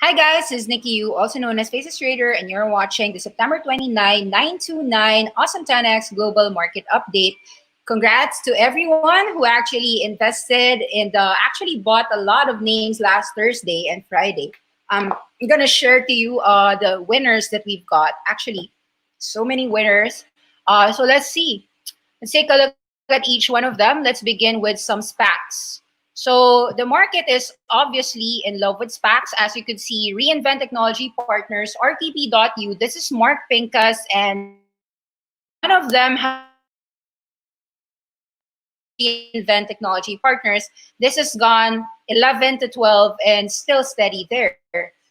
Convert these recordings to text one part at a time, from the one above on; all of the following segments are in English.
Hi guys, this is Nikki, also known as Faces Trader, and you're watching the September 29, 929 Awesome 10X Global Market Update. Congrats to everyone who actually invested and actually bought a lot of names last Thursday and Friday. I'm going to share to you the winners that we've got. Actually, so many winners. So let's see. Let's take a look at each one of them. Let's begin with some SPACs. So the market is obviously in love with SPACs. As you could see, Reinvent Technology Partners, RTP.U. This is Mark Pincus, and one of them has Reinvent Technology Partners. This has gone 11 to 12 and still steady there.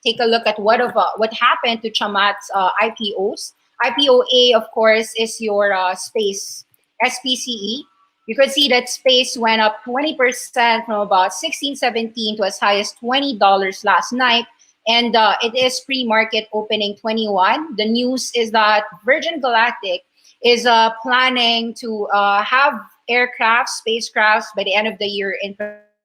Take a look at what happened to Chamat's IPOs. IPO-A, of course, is your space SPCE. You could see that space went up 20% from about 16, 17 to as high as $20 last night. And it is pre-market opening 21. The news is that Virgin Galactic is planning to have aircraft, spacecrafts by the end of the year in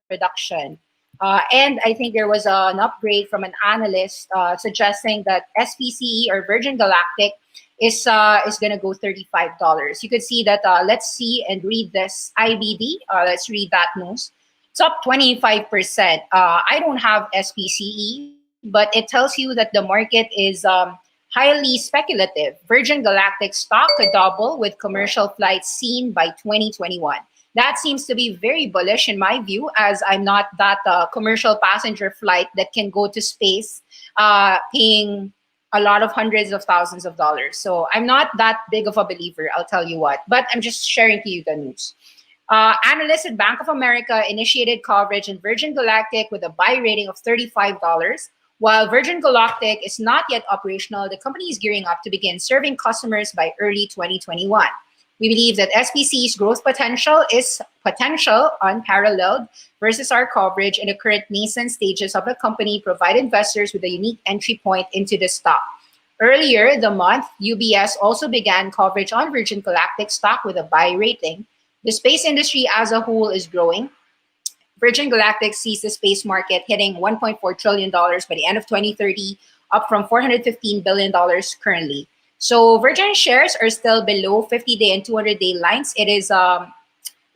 production. And I think there was an upgrade from an analyst suggesting that SPCE or Virgin Galactic is going to go $35. You could see that. Let's see and read this IBD. Let's read that news. It's up 25%. I don't have SPCE, but it tells you that the market is highly speculative. Virgin Galactic stock could double with commercial flights seen by 2021. That seems to be very bullish in my view, as I'm not that commercial passenger flight that can go to space paying a lot of hundreds of thousands of dollars. So I'm not that big of a believer, I'll tell you what, but I'm just sharing to you the news. Analysts at Bank of America initiated coverage in Virgin Galactic with a buy rating of $35. While Virgin Galactic is not yet operational, the company is gearing up to begin serving customers by early 2021. We believe that SPC's growth potential is unparalleled versus our coverage in the current nascent stages of the company, provide investors with a unique entry point into the stock. Earlier the month, UBS also began coverage on Virgin Galactic stock with a buy rating. The space industry as a whole is growing. Virgin Galactic sees the space market hitting $1.4 trillion by the end of 2030, up from $415 billion currently. So Virgin shares are still below 50-day and 200-day lines. It is,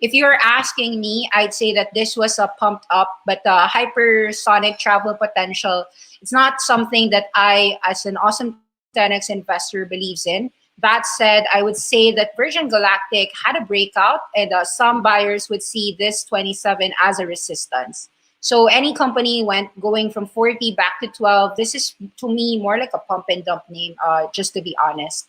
if you're asking me, I'd say that this was pumped up, but hypersonic travel potential, it's not something that I, as an awesome 10X investor, believes in. That said, I would say that Virgin Galactic had a breakout, and some buyers would see this 27 as a resistance. So any company going from 40 back to 12, this is to me more like a pump and dump name, just to be honest.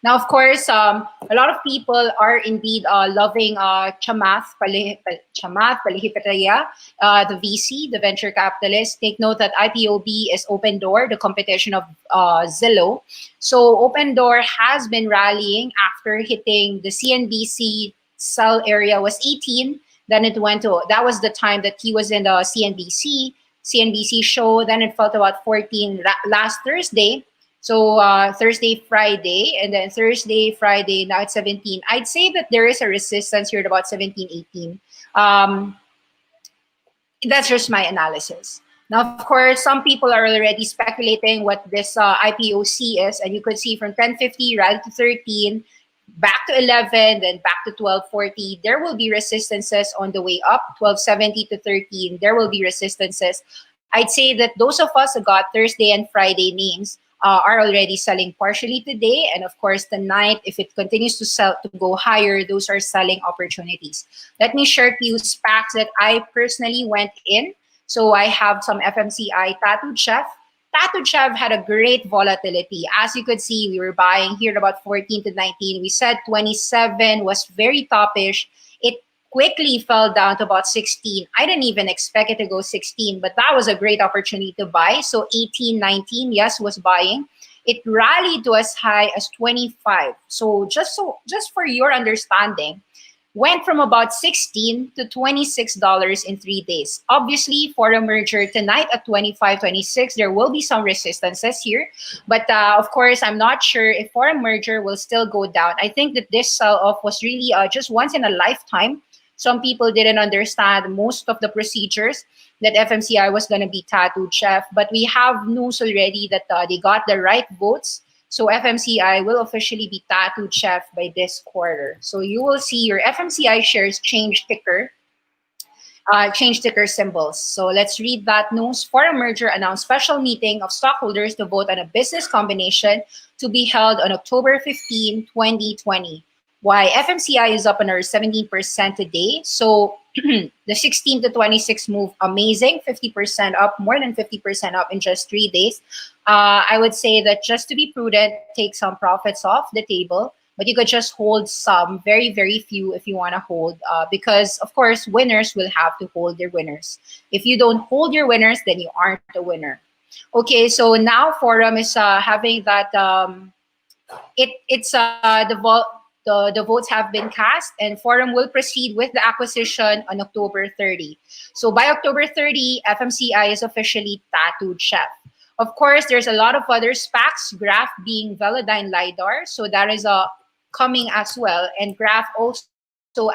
Now, of course, a lot of people are indeed loving Chamath Palihipitiya, the VC, the venture capitalist. Take note that IPOB is Open Door, the competition of Zillow. So Open Door has been rallying after hitting the CNBC sell area was 18. Then it went to, that was the time that he was in the CNBC show. Then it fell to about 14 last Thursday. So Thursday, Friday, and then Thursday, Friday, now it's 17. I'd say that there is a resistance here at about 17, 18. That's just my analysis. Now, of course, some people are already speculating what this IPOC is. And you could see from 1050 right to 13, back to 11, then back to 1240. There will be resistances on the way up, 1270 to 13. There will be resistances. I'd say that those of us who got Thursday and Friday names are already selling partially today. And of course, tonight, if it continues to sell to go higher, those are selling opportunities. Let me share to you SPACs that I personally went in. So I have some FMCI Tattooed Chef. Tattooed Chef had a great volatility. As you could see, we were buying here at about 14 to 19. We said 27 was very toppish. It quickly fell down to about 16. I didn't even expect it to go 16, but that was a great opportunity to buy. So 18, 19, yes, was buying. It rallied to as high as 25. So just for your understanding, went from about $16 to $26 in 3 days. Obviously, for a merger tonight at 25, 26, there will be some resistances here. But of course, I'm not sure if for a merger will still go down. I think that this sell-off was really just once in a lifetime. Some people didn't understand most of the procedures that FMCI was going to be tattooed chef, but we have news already that they got the right votes. So FMCI will officially be tattooed chef by this quarter. So you will see your FMCI shares change ticker symbols. So let's read that news. Forum merger announced special meeting of stockholders to vote on a business combination to be held on October 15, 2020. Why FMCI is up another 17% today. So the 16 to 26 move, amazing, 50% up, more than 50% up in just 3 days. I would say that just to be prudent, take some profits off the table, but you could just hold some, very, very few if you want to hold, because of course, winners will have to hold their winners. If you don't hold your winners, then you aren't a winner. Okay, so now Forum is having that, the votes have been cast, and Forum will proceed with the acquisition on October 30. So by October 30, FMCI is officially tattooed chef. Of course, there's a lot of other SPACs, GRAF being Velodyne Lidar, so that is coming as well. And GRAF also,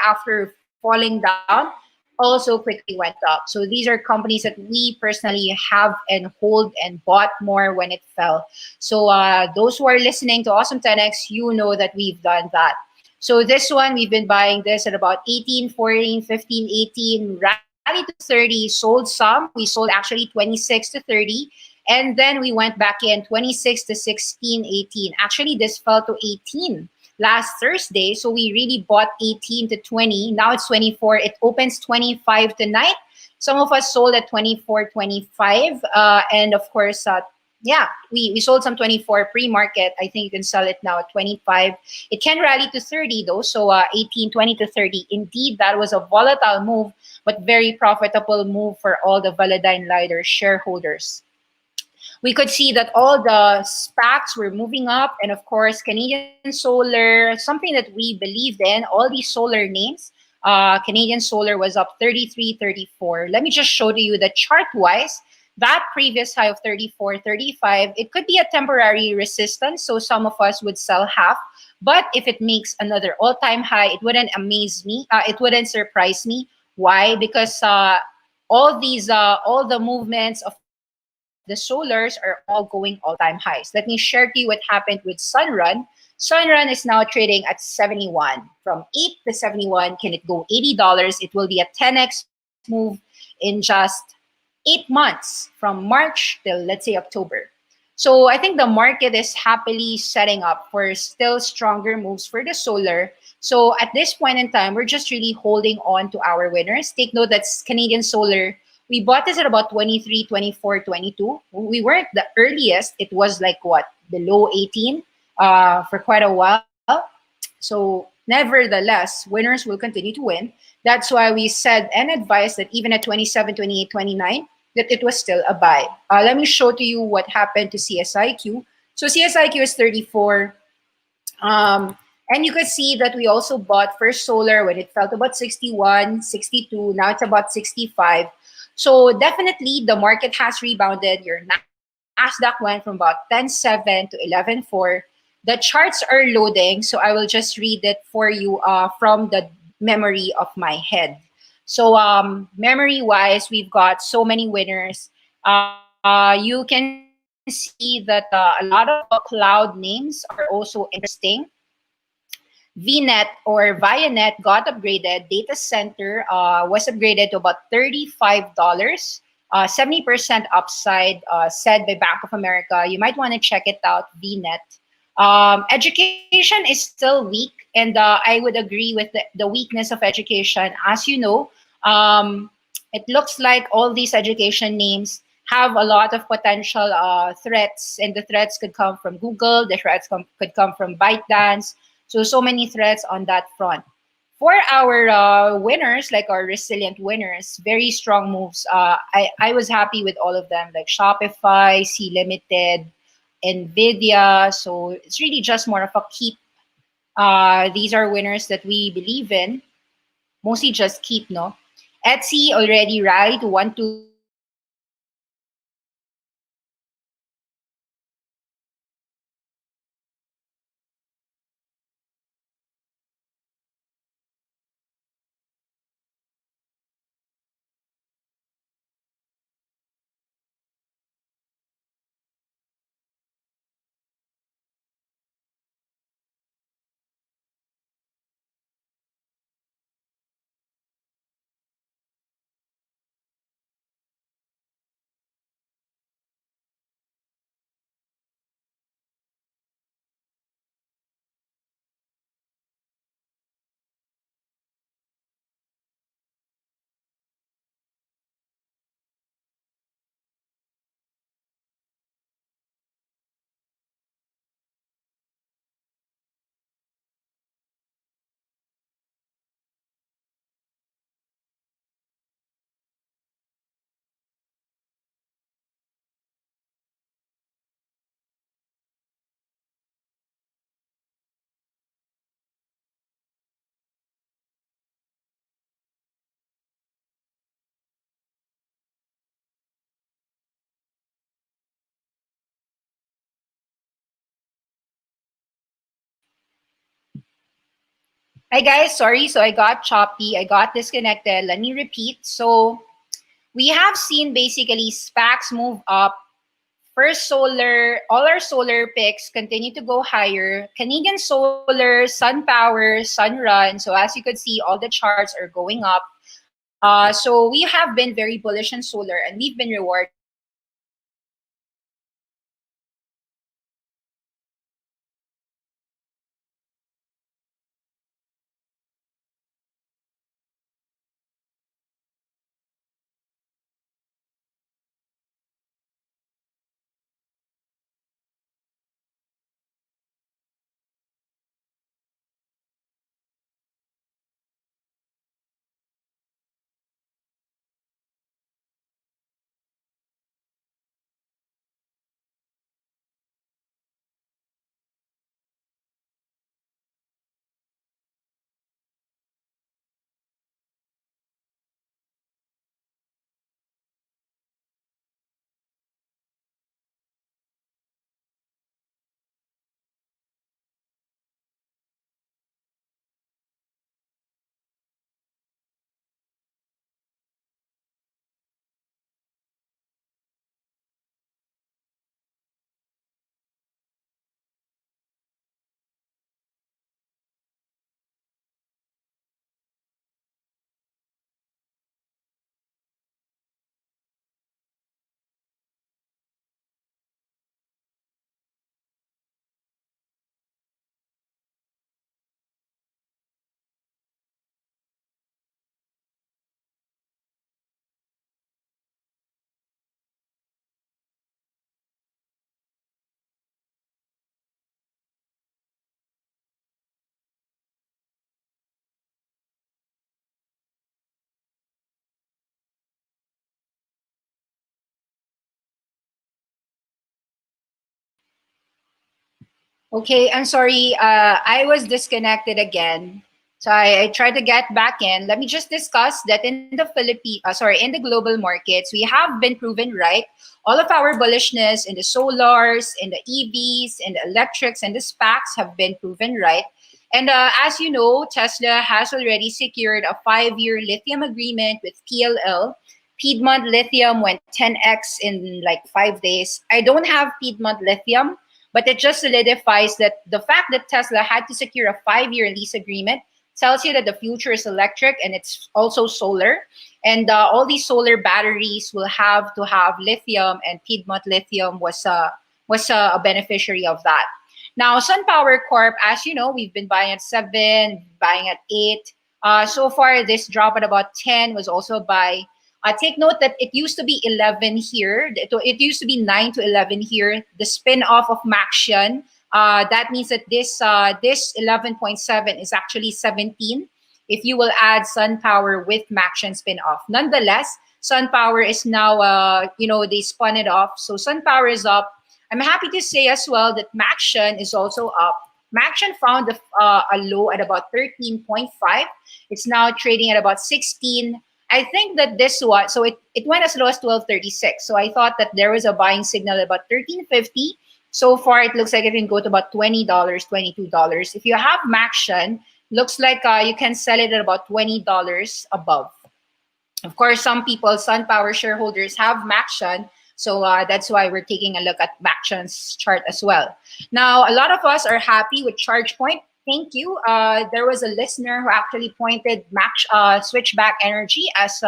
after falling down, also quickly went up. So these are companies that we personally have and hold and bought more when it fell. So those who are listening to Awesome 10X, you know that we've done that. So this one, we've been buying this at about 18, 14, 15, 18, rally to 30, sold some. We sold actually 26 to 30. And then we went back in 26 to 16, 18. Actually, this fell to 18 last Thursday. So we really bought 18 to 20. Now it's 24. It opens 25 tonight. Some of us sold at 24, 25. And of course, yeah, we sold some 24 pre-market. I think you can sell it now at 25. It can rally to 30 though. So 18, 20 to 30. Indeed, that was a volatile move, but very profitable move for all the Velodyne Lidar shareholders. We could see that all the SPACs were moving up, and of course, Canadian Solar, something that we believed in, all these solar names, Canadian Solar was up 33, 34. Let me just show to you that chart-wise, that previous high of 34, 35, it could be a temporary resistance, so some of us would sell half, but if it makes another all-time high, it wouldn't amaze me, it wouldn't surprise me. Why? Because all the movements of the solars are all going all-time highs. Let me share to you what happened with Sunrun. Sunrun is now trading at 71. From 8 to 71, can it go $80? It will be a 10x move in just 8 months, from March till, let's say, October. So I think the market is happily setting up for still stronger moves for the solar. So at this point in time, we're just really holding on to our winners. Take note that Canadian Solar, we bought this at about 23, 24, 22. We weren't the earliest. It was like what, the low 18 for quite a while. So nevertheless, winners will continue to win. That's why we said and advised that even at 27, 28, 29, that it was still a buy. Let me show to you what happened to CSIQ. So CSIQ is 34. And you could see that we also bought First Solar when it fell to about 61, 62. Now it's about 65. So definitely the market has rebounded. Your Nasdaq went from about 10.7 to 11.4. The charts are loading, so I will just read it for you from the memory of my head. So memory-wise, we've got so many winners. You can see that a lot of cloud names are also interesting. VNet or ViaNet got upgraded. Data center was upgraded to about $35. 70% upside said by Bank of America. You might want to check it out, VNet. Education is still weak, and I would agree with the weakness of education. As you know, it looks like all these education names have a lot of potential threats, and the threats could come from Google, the threats could come from ByteDance. So many threats on that front. For our winners, like our resilient winners, very strong moves. I was happy with all of them, like Shopify, C Limited, NVIDIA. So it's really just more of a keep. These are winners that we believe in. Mostly just keep, no? Etsy already rallied to 123. Hi guys, sorry. So I got choppy. I got disconnected. Let me repeat. So we have seen basically SPACs move up. First solar, all our solar picks continue to go higher. Canadian solar, sun power, sunrun. So as you could see, all the charts are going up. So we have been very bullish on solar and we've been rewarded with significant gains. So okay, I'm sorry. I was disconnected again. So I tried to get back in. Let me just discuss that in the in the global markets, we have been proven right. All of our bullishness in the solars, in the EVs, in the electrics, and the SPACs have been proven right. And as you know, Tesla has already secured a 5-year lithium agreement with PLL. Piedmont Lithium went 10x in like 5 days. I don't have Piedmont Lithium, but it just solidifies that the fact that Tesla had to secure a 5-year lease agreement tells you that the future is electric and it's also solar. And all these solar batteries will have to have lithium, and Piedmont Lithium was a beneficiary of that. Now, SunPower Corp, as you know, we've been buying at 7, buying at 8. So far, this drop at about 10 was also a buy. Take note that it used to be 11 here. It used to be 9 to 11 here. The spin-off of Maxion, that means that this 11.7 is actually 17 if you will add SunPower with Maxion spin-off. Nonetheless, SunPower is now, they spun it off. So SunPower is up. I'm happy to say as well that Maxion is also up. Maxion found a low at about 13.5. It's now trading at about 16. I think that this one, so it went as low as 12.36. So I thought that there was a buying signal at about 13.50. So far, it looks like it can go to about $20, $22. If you have Maxion, looks like you can sell it at about $20 above. Of course, some people, SunPower shareholders, have Maxion. So that's why we're taking a look at Maxion's chart as well. Now, a lot of us are happy with Chargepoint. Thank you. There was a listener who actually pointed Switchback Energy as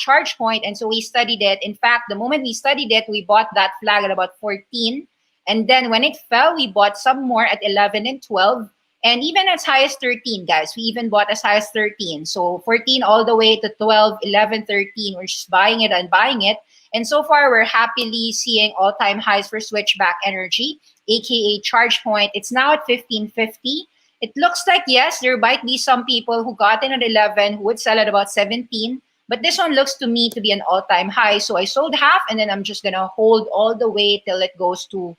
Chargepoint, and so we studied it. In fact, the moment we studied it, we bought that flag at about 14, and then when it fell, we bought some more at 11 and 12, and even as high as 13, guys. We even bought as high as 13. So 14 all the way to 12, 11, 13. We're just buying it and buying it. And so far, we're happily seeing all-time highs for Switchback Energy, aka Chargepoint. It's now at 15.50. It looks like, yes, there might be some people who got in at 11 who would sell at about 17. But this one looks to me to be an all-time high. So I sold half, and then I'm just going to hold all the way till it goes to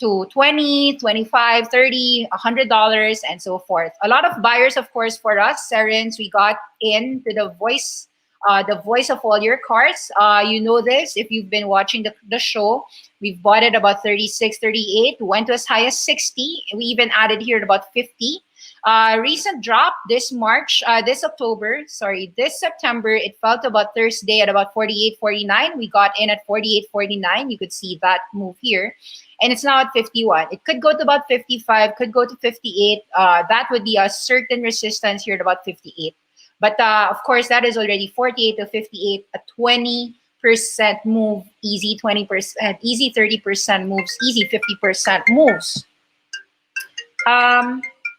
20, 25, 30, $100, and so forth. A lot of buyers, of course, for us, Serens, we got into the voice of all your cards. You know this if you've been watching the show. We've bought it about 36, 38, went to as high as 60. We even added here at about 50. Recent drop this March, this October, sorry, this September, it fell to about Thursday at about 48.49. We got in at 48.49. You could see that move here. And it's now at 51. It could go to about 55, could go to 58. That would be a certain resistance here at about 58. But of course, that is already 48 to 58, a 20% move, easy 20%, easy 30% moves, easy 50% moves.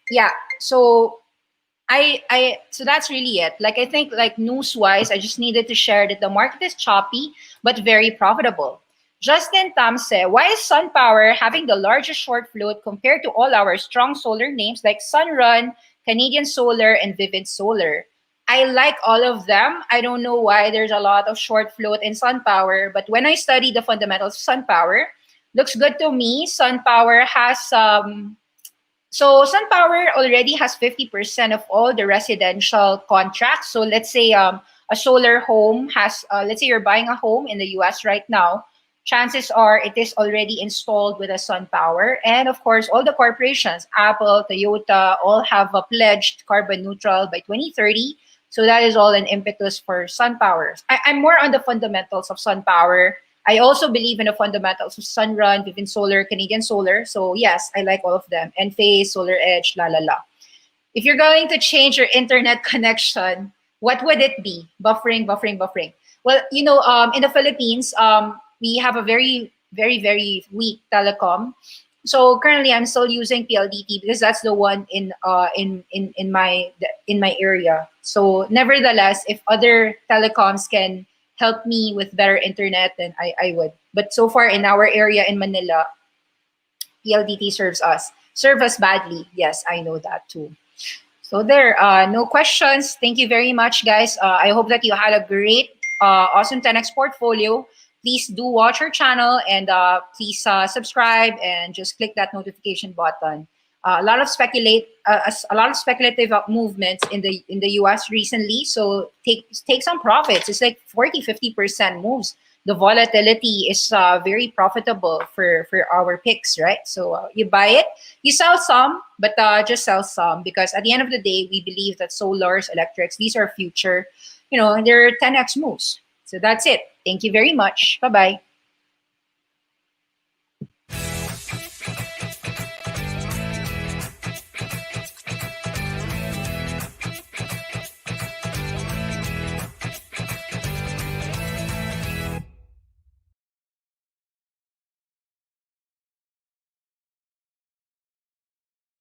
Yeah, so so that's really it. Like, I think, like, news wise, I just needed to share that the market is choppy but very profitable. Justin Tamse, why is SunPower having the largest short float compared to all our strong solar names like Sunrun, Canadian Solar, and Vivid Solar? I like all of them. I don't know why there's a lot of short float in SunPower, but when I study the fundamentals of SunPower, looks good to me. SunPower has so SunPower already has 50% of all the residential contracts. So let's say a solar home has, let's say you're buying a home in the US right now, chances are it is already installed with a SunPower. And of course, all the corporations, Apple, Toyota, all have pledged carbon neutral by 2030. So that is all an impetus for SunPower. I'm more on the fundamentals of SunPower. I also believe in the fundamentals of Sunrun, Vivint Solar, Canadian Solar. So yes, I like all of them. Enphase, Solar Edge, la la la. If you're going to change your internet connection, what would it be? Buffering, buffering, buffering. Well, you know, in the Philippines, we have a very, very, very weak telecom. So currently, I'm still using PLDT because that's the one in my area. So nevertheless, if other telecoms can help me with better internet, then I would. But so far in our area in Manila, PLDT serve us badly. Yes, I know that too. So there, no questions. Thank you very much, guys. I hope that you had a great, awesome 10x portfolio. Please do watch our channel and please subscribe and just click that notification button. A lot of speculative movements in the US recently. So take some profits. It's like 40-50% moves. The volatility is very profitable for our picks, right? So you buy it, you sell some, but just sell some, because at the end of the day, we believe that solars, electrics, these are future. You know, they're 10x moves. So that's it. Thank you very much. Bye bye.